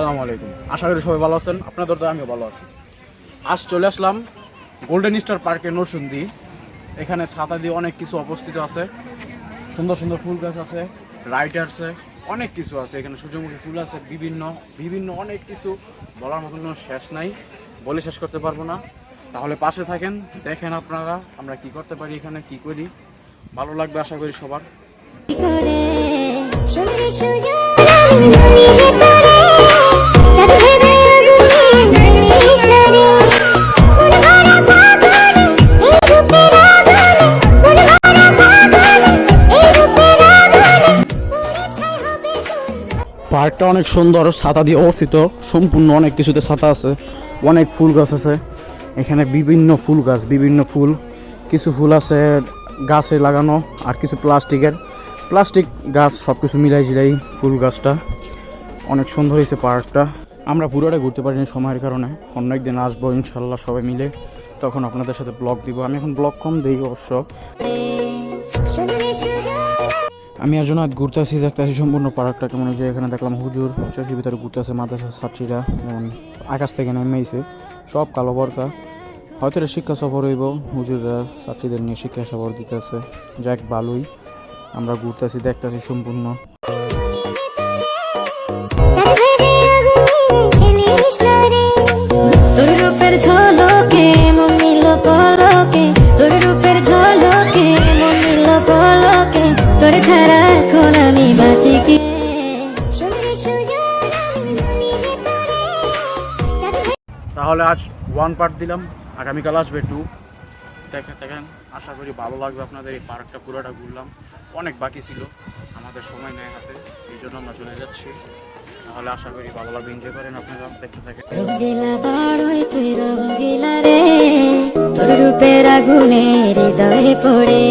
আসসালামু আলাইকুম। আশা করি সবাই ভালো আছেন, আপনাদের তো আমিও ভালো আছি। আজ চলে আসলাম গোল্ডেন স্টার পার্কে নরসিংদী। এখানে ছাতা দিয়ে অনেক কিছু অবস্থিত আছে, সুন্দর সুন্দর ফুল গাছ আছে, রাইড আছে, অনেক কিছু আছে। এখানে সূর্যমুখী ফুল আছে, বিভিন্ন বিভিন্ন অনেক কিছু, বলার মতন কোনো শেষ নাই, বলে শেষ করতে পারবো না। তাহলে পাশে থাকেন, দেখেন আপনারা আমরা কি করতে পারি, এখানে কি করি। ভালো লাগবে আশা করি সবার। পার্কটা অনেক সুন্দর, ছাতা দিয়ে অবস্থিত, সম্পূর্ণ অনেক কিছুতে ছাতা আছে, অনেক ফুল গাছ আছে এখানে, বিভিন্ন ফুল গাছ, বিভিন্ন ফুল, কিছু ফুল আছে গাছে লাগানো, আর কিছু প্লাস্টিক গাছ, সব কিছু মিলাই জিলাই ফুল গাছটা। অনেক সুন্দর হয়েছে পার্কটা। আমরা পুরোটা ঘুরতে পারিনি সময়ের কারণে, অন্য একদিন আসবো ইনশাল্লাহ সবাই মিলে, তখন আপনাদের সাথে ব্লগ দিব। আমি এখন ব্লগ কম দিই অবশ্য। আমি আর জন্য ঘুরতে আসি, দেখতে আসি সম্পূর্ণ পার্কটা কেমন। যে এখানে দেখলাম হুজুর চরকির ভিতরে ঘুরতে আসে, মাদ্রাসার ছাত্রীরা যেমন আকাশ থেকে নেমেছে, সব কালো বরকা, হয়তো এটা শিক্ষা সফর হইব, হুজুররা ছাত্রীদের নিয়ে শিক্ষা সফর দিতে আছে। যাক ভালোই, আমরা ঘুরতে আসি, দেখতে আসি সম্পূর্ণ। তাহলে আজ 1 পার্ট দিলাম, আগামীকাল আসবে 2। দেখেন, আশা করি ভালো লাগবে আপনাদের। এই পার্কটা পুরোটা ঘুরলাম, অনেক বাকি ছিল, আমাদের সময় নেই হাতে, এই জন্য আমরা চলে যাচ্ছি। তাহলে আশা করি ভালো লাগবে, এনজয় করেন আপনারা, দেখতে থাকেন। তোর রূপের আগুনে হৃদয়ে পড়ে